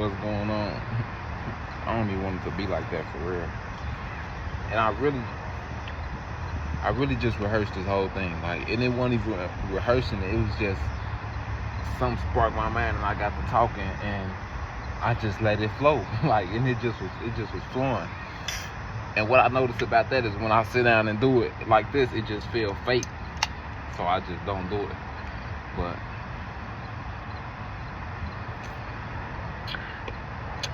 what's going on. I don't even want it to be like that for real. And I really just rehearsed this whole thing. Like, and it wasn't even rehearsing it. It was just something sparked my mind, and I got to talking, and I just let it flow. Like, and it just was flowing. And what I noticed about that is when I sit down and do it like this, it just feels fake. So I just don't do it. But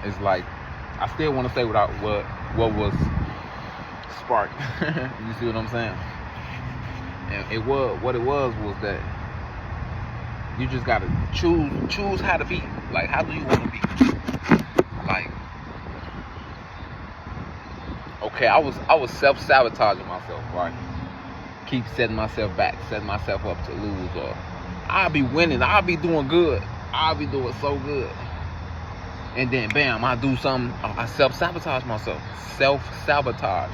it's like I still want to say what was sparked. You see what I'm saying? And what it was that you just gotta choose how to be. Like, how do you want to be? Like, okay, I was self-sabotaging myself, right? Keep setting myself back, setting myself up to lose, or I'll be winning, I'll be doing good, I'll be doing so good. And then bam, I do something, I self-sabotage myself. Self-sabotage.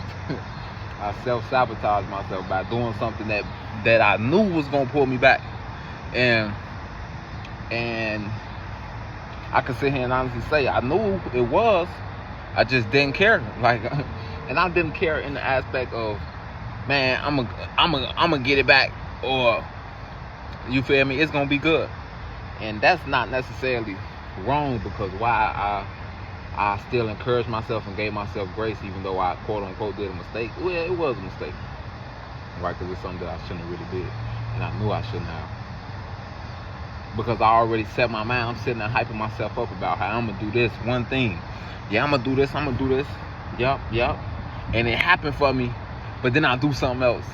I self-sabotage myself by doing something that I knew was gonna pull me back. And I could sit here and honestly say I knew it was. I just didn't care. Like, and I didn't care in the aspect of, man, I'm gonna get it back, or you feel me? It's gonna be good. And that's not necessarily wrong, because why I still encouraged myself and gave myself grace, even though I quote unquote did a mistake. Well, it was a mistake, right? Because it's something that I shouldn't have really did, and I knew I shouldn't have, because I already set my mind. I'm sitting there hyping myself up about how I'm gonna do this one thing. Yeah, I'm gonna do this. Yup. And it happened for me, but then I do something else.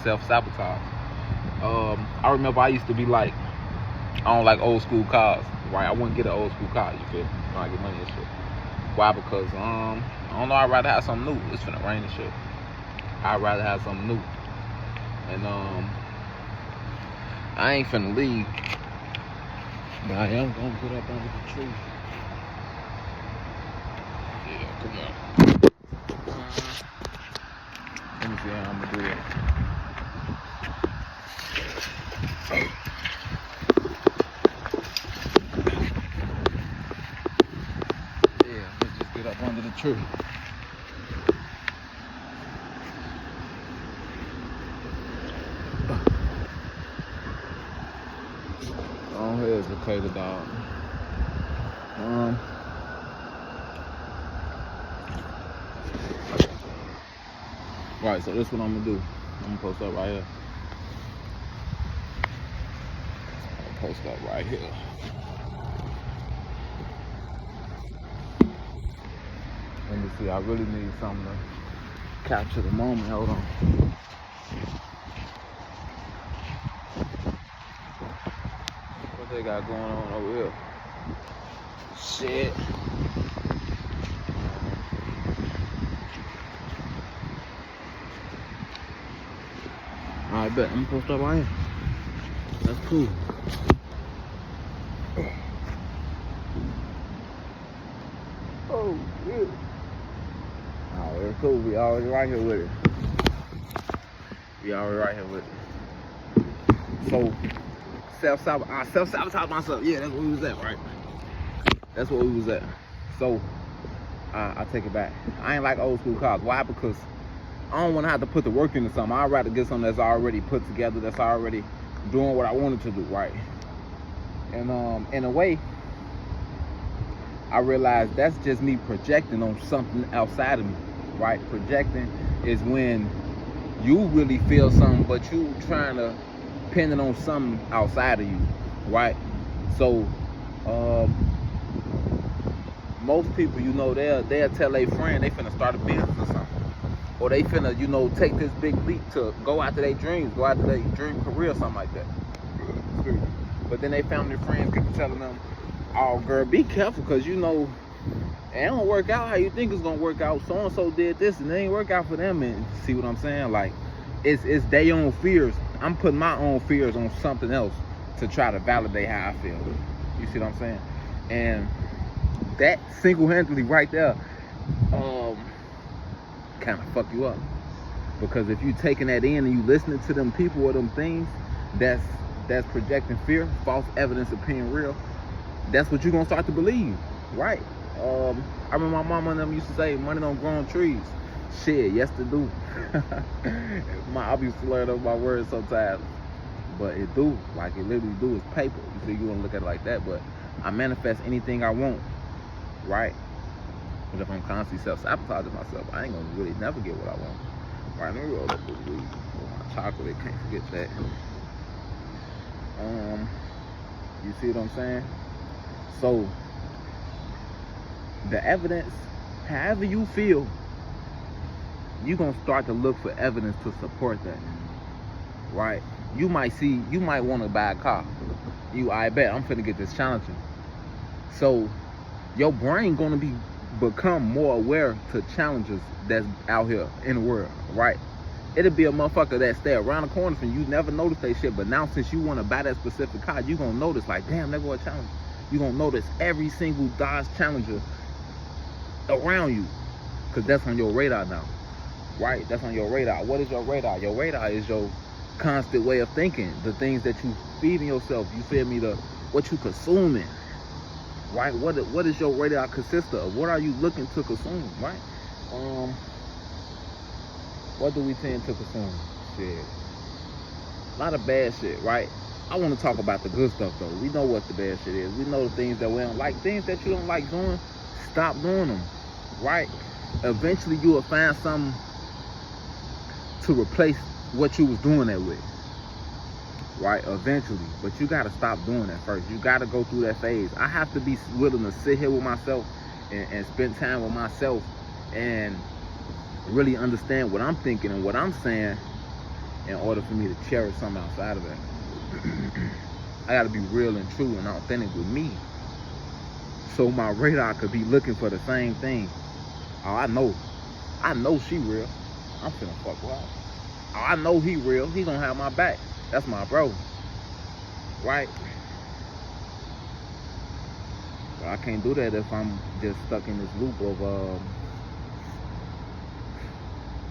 Self-sabotage. I remember I used to be like, I don't like old school cars, right? I wouldn't get an old school car, you feel me? I get money and shit. Why? Because I don't know, I'd rather have something new. It's finna rain and shit. I'd rather have something new. And I ain't finna leave, but I am gonna put up under the tree. Yeah, come on. Let me see how I'm gonna do it. Yeah, let's just get up under the tree. Oh, here's the Potato Dog. Right, so this is what I'm gonna do. I'm gonna post up right here. I'll post up right here. Let me see, I really need something to capture the moment. Hold on. What they got going on over here? Shit. Alright, bet. I'm gonna post up right here. That's cool. Oh, shit. Alright, it's cool. We already right here with it. So, I self-sabotage myself. Yeah, that's where we was at, right? That's where we was at. So, I take it back. I ain't like old school cars. Why? Because I don't want to have to put the work into something. I'd rather get something that's already put together, that's already doing what I wanted to do, right? And in a way, I realized that's just me projecting on something outside of me, right? Projecting is when you really feel something, but you trying to pin it on something outside of you, right? So, most people, you know, they'll tell their friend they finna start a business or something, or they finna, you know, take this big leap to go after their dreams, go after their dream career, something like that. But then they found their friends keep telling them, "Oh, girl, be careful, cause you know it don't work out how you think it's gonna work out. So and so did this, and it ain't work out for them." And see what I'm saying? Like, it's their own fears. I'm putting my own fears on something else to try to validate how I feel. You see what I'm saying? And that single-handedly right there, kind of fuck you up, because if you taking that in and you listening to them people or them things, that's projecting fear, false evidence appearing real. That's what you're gonna start to believe. right? I remember my mama and them used to say, money don't grow on trees. Shit, yes to do. I used to learn up my words sometimes, but it do, like it literally do. It's paper. You see, you want to look at it like that, but I manifest anything I want, right? But if I'm constantly self-sabotaging myself, I ain't gonna really never get what I want. Right, let me roll up this weed. My chocolate, can't forget that. You see what I'm saying? So the evidence, however you feel, you're gonna start to look for evidence to support that, right? You might want to buy a car. I bet I'm finna get this challenging. So your brain gonna become more aware to challenges that's out here in the world, right? It'll be a motherfucker that stay around the corner from you, never notice that shit, but now since you want to buy that specific car, you gonna notice like, damn, there go a challenge. You gonna notice every single Dodge Challenger around you, because that's on your radar now, right? That's on your radar. What is your radar? Your radar is your constant way of thinking, the things that you feeding yourself, you feel me, what you consuming, right? What is your radar consist of? What are you looking to consume, right? What do we tend to consume? Shit, a lot of bad shit, right? I want to talk about the good stuff though. We know what the bad shit is. We know the things that we don't like. Things that you don't like doing, stop doing them, right? Eventually you will find something to replace what you was doing that with, right? Eventually, but you got to stop doing that first. You got to go through that phase. I have to be willing to sit here with myself and spend time with myself and really understand what I'm thinking and what I'm saying in order for me to cherish something outside of that. I got to be real and true and authentic with me, so my radar could be looking for the same thing. Oh, I know she real. I'm finna fuck with her. Oh, I know he real. He gonna have my back. That's my bro, right? But I can't do that if I'm just stuck in this loop of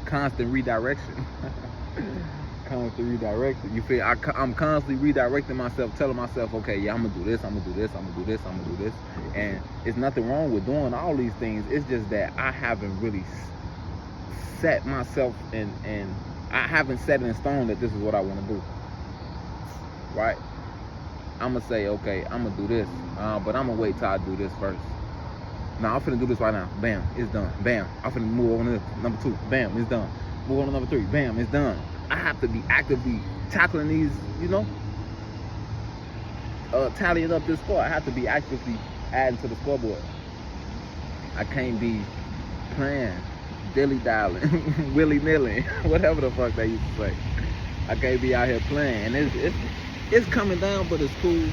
constant redirection. Constant redirection. You feel? I'm constantly redirecting myself, telling myself, okay, yeah, I'm gonna do this, I'm gonna do this, I'm gonna do this, I'm gonna do this. And it's nothing wrong with doing all these things. It's just that I haven't really set myself and I haven't set in stone that this is what I want to do. Right? I'm gonna say, okay, I'm gonna do this, but I'm gonna wait till I do this first. Now I'm finna do this right now. Bam, it's done. Bam, I'm finna move on to number 2. Bam, it's done. Move on to number 3. Bam, it's done. I have to be actively tackling these, tallying up this score. I have to be actively adding to the scoreboard. I can't be playing, dilly-dallying, willy-nilly, whatever the fuck they used to say. I can't be out here playing. And it's coming down, but it's cool. It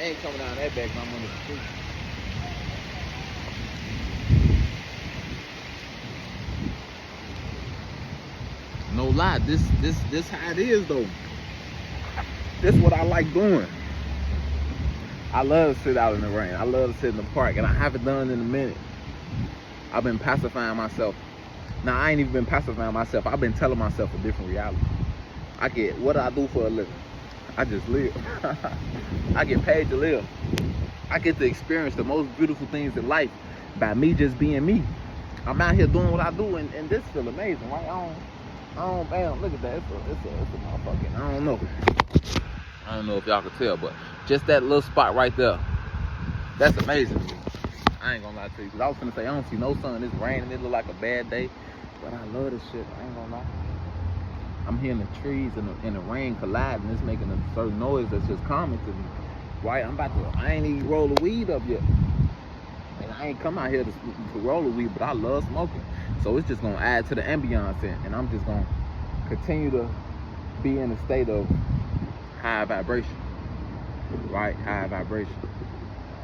ain't coming down that bad, I'm on the street. No lie, this how it is though. This what I like doing. I love to sit out in the rain. I love to sit in the park, and I haven't done it in a minute. I've been pacifying myself. Now I ain't even been pacifying myself. I've been telling myself a different reality. What do I do for a living? I just live. I get paid to live. I get to experience the most beautiful things in life by me just being me. I'm out here doing what I do, and this feel amazing, right? Bam, look at that. It's a motherfucking, I don't know if y'all can tell, but just that little spot right there, that's amazing to me. I ain't gonna lie to you, because I was gonna say, I don't see no sun, it's raining, it look like a bad day, but I love this shit, I ain't gonna lie. I'm hearing the trees and the rain colliding, it's making a certain noise that's just calming to me, right? I ain't even roll the weed up yet. And I ain't come out here to roll the weed, but I love smoking. So it's just gonna add to the ambiance, and I'm just gonna continue to be in a state of high vibration, right? High vibration.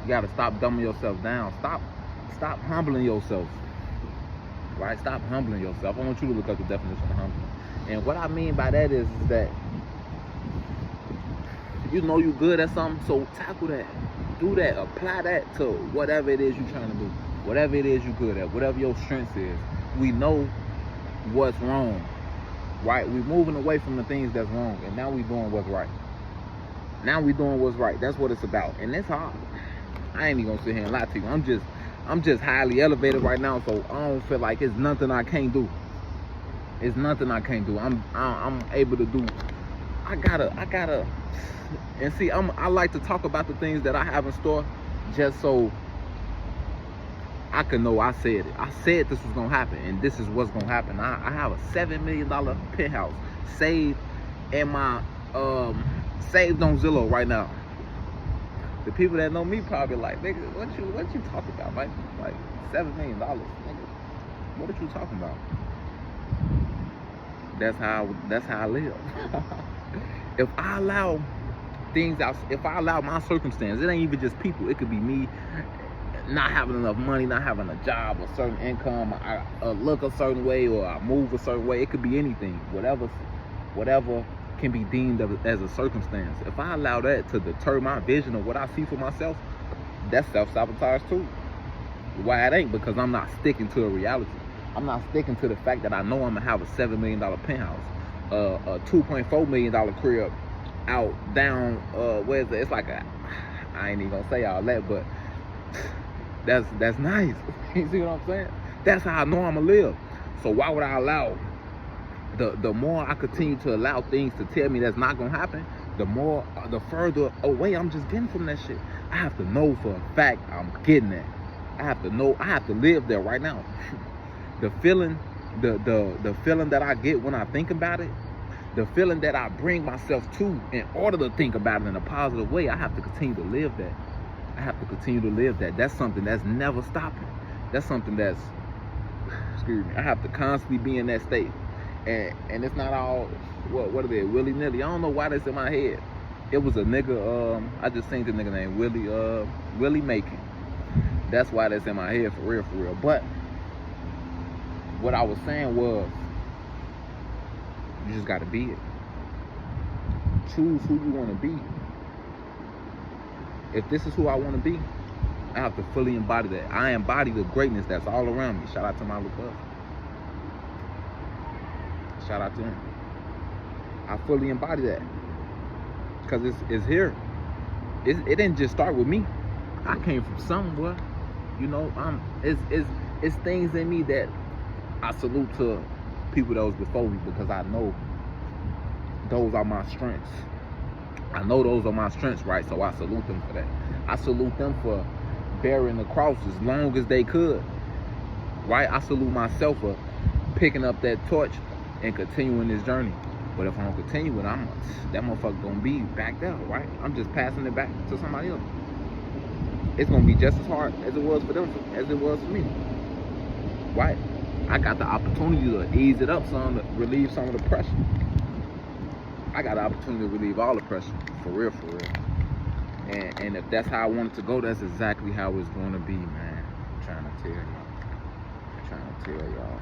You gotta stop dumbing yourself down. Stop humbling yourself, right? Stop humbling yourself. I want you to look up the definition of humbling. And what I mean by that is that you know you're good at something, so tackle that. Do that. Apply that to whatever it is you're trying to do. Whatever it is you're good at. Whatever your strength is. We know what's wrong, right? We're moving away from the things that's wrong, and now we're doing what's right. Now we're doing what's right. That's what it's about. And it's hard. I ain't even gonna sit here and lie to you. I'm just highly elevated right now, so I don't feel like it's nothing I can't do. It's nothing I can't do. I'm able to do. I gotta, and see, I like to talk about the things that I have in store, just so I can know I said it. I said this was gonna happen, and this is what's gonna happen. I have a $7 million penthouse saved in my saved on Zillow right now. The people that know me probably like, nigga, what you talking about, Mike? Like $7 million, nigga. What are you talking about? That's how I live. If I allow things out, if I allow my circumstance, it ain't even just people. It could be me not having enough money, not having a job, a certain income, I look a certain way, or I move a certain way. It could be anything, whatever can be deemed as a circumstance. If I allow that to deter my vision of what I see for myself, that's self-sabotage too. Why it ain't? Because I'm not sticking to a reality. I'm not sticking to the fact that I know I'm gonna have a $7 million penthouse, a $2.4 million crib out down where's it? It's like I ain't even gonna say all that, but that's nice. You see what I'm saying? That's how I know I'm gonna live. So why would I allow the more I continue to allow things to tell me that's not gonna happen, the further away I'm just getting from that shit. I have to know for a fact I'm getting that. I have to know, I have to live there right now. The feeling that I get when I think about it, the feeling that I bring myself to in order to think about it in a positive way, I have to continue to live that. I have to continue to live that. That's something that's never stopping. That's something that's, excuse me, I have to constantly be in that state. And it's not all, what are they, willy-nilly? I don't know why that's in my head. It was a nigga, I just seen the nigga named Willie Macon. That's why that's in my head, for real. But what I was saying was, you just gotta be it. Choose who you wanna be. If this is who I wanna be, I have to fully embody that. I embody the greatness that's all around me. Shout out to my little cousin. Shout out to him. I fully embody that. Because it's here. It didn't just start with me. I came from somewhere. You know, it's things in me that I salute to people that was before me, because I know those are my strengths. I know those are my strengths, right? So I salute them for that. I salute them for bearing the cross as long as they could, right? I salute myself for picking up that torch and continuing this journey. But if I don't continue it, that motherfucker gonna be back there, right? I'm just passing it back to somebody else. It's gonna be just as hard as it was for them, as it was for me, right? I got the opportunity to ease it up some, to relieve some of the pressure. I got the opportunity to relieve all the pressure, for real. And if that's how I want it to go, that's exactly how it's gonna be, man. I'm trying to tell y'all.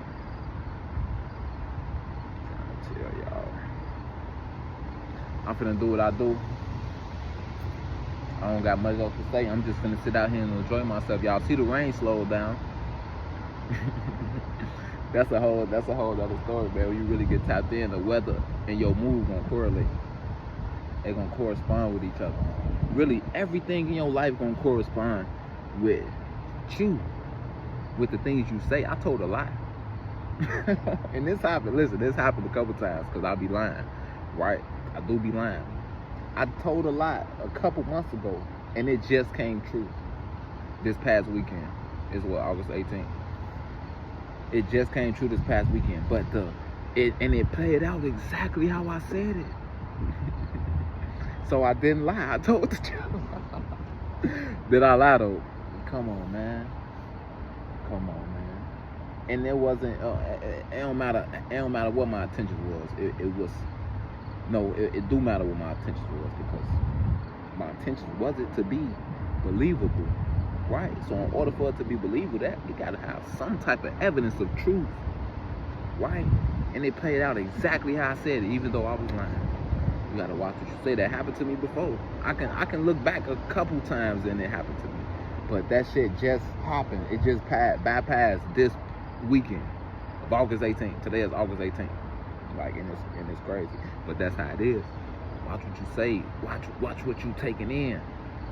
I'm finna do what I do. I don't got much else to say. I'm just finna sit out here and enjoy myself. Y'all see the rain slowed down. That's a whole other story, man. When you really get tapped in, the weather and your mood gonna correlate. They're gonna correspond with each other. Really, everything in your life gonna correspond with you, with the things you say. I told a lie. And this happened, listen, this happened a couple times, because I be lying, right? I do be lying. I told a lie a couple months ago, and it just came true this past weekend. It's what, August 18th. It just came true this past weekend, but it played out exactly how I said it. So I didn't lie. I told the truth. Did I lie though? Come on, man. And it wasn't. It don't matter. It don't matter what my intention was. It do matter what my intention was, because my intention was it to be believable. Right, so in order for it to be believable, that you gotta have some type of evidence of truth, right? And it played out exactly how I said it, even though I was lying. You gotta watch what you say. That happened to me before. I can look back a couple times and it happened to me, but that shit just happened. It just bypassed this weekend of August 18th. Today is August 18th, like, and it's crazy, but that's how it is. Watch what you say. Watch what you taking in.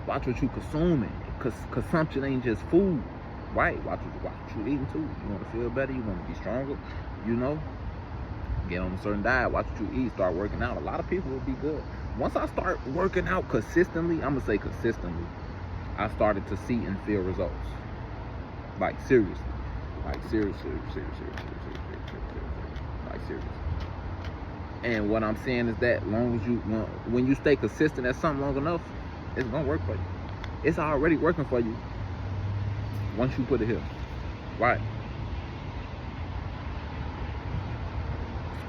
Watch what you consuming. Cause consumption ain't just food, right? Watch what you eating too. You want to feel better, you want to be stronger, you know. Get on a certain diet, watch what you eat, start working out. A lot of people will be good. Once I start working out consistently, I'm gonna say consistently, I started to see and feel results. Like seriously. Like seriously. Like seriously. And what I'm saying is that long as you when you stay consistent at something long enough, it's gonna work for you. It's already working for you once you put it here. Right.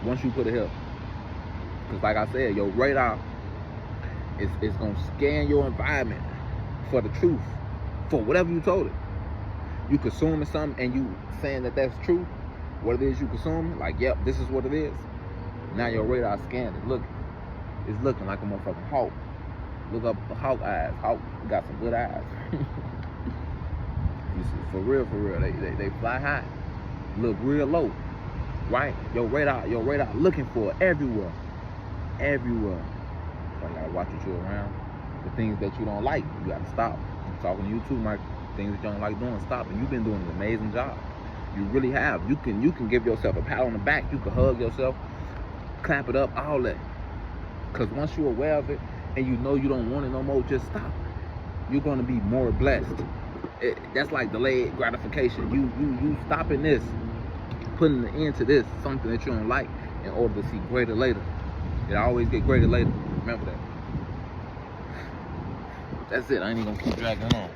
Once you put it here. Because like I said, your radar is gonna scan your environment for the truth. For whatever you told it. You consuming something and you saying that that's true. What it is you consuming, like, yep, this is what it is. Now your radar scanning it. Look, it's looking like a motherfucking hawk. Look up the hawk eyes. Hawk got some good eyes. You see, for real, they fly high. Look real low. Right? Your radar looking for it everywhere. Everywhere. So you gotta watch what you're around. The things that you don't like, you gotta stop. I'm talking to you too, Mike. Things that you don't like doing, stop. And you've been doing an amazing job. You really have. You can give yourself a pat on the back. You can hug yourself, clap it up, all that. Because once you're aware of it and you know you don't want it no more, just stop. You're gonna be more blessed. That's like delayed gratification. You stopping this, putting an end to this, something that you don't like, in order to see greater later. It always get greater later. Remember that. That's it. I ain't even gonna keep dragging on.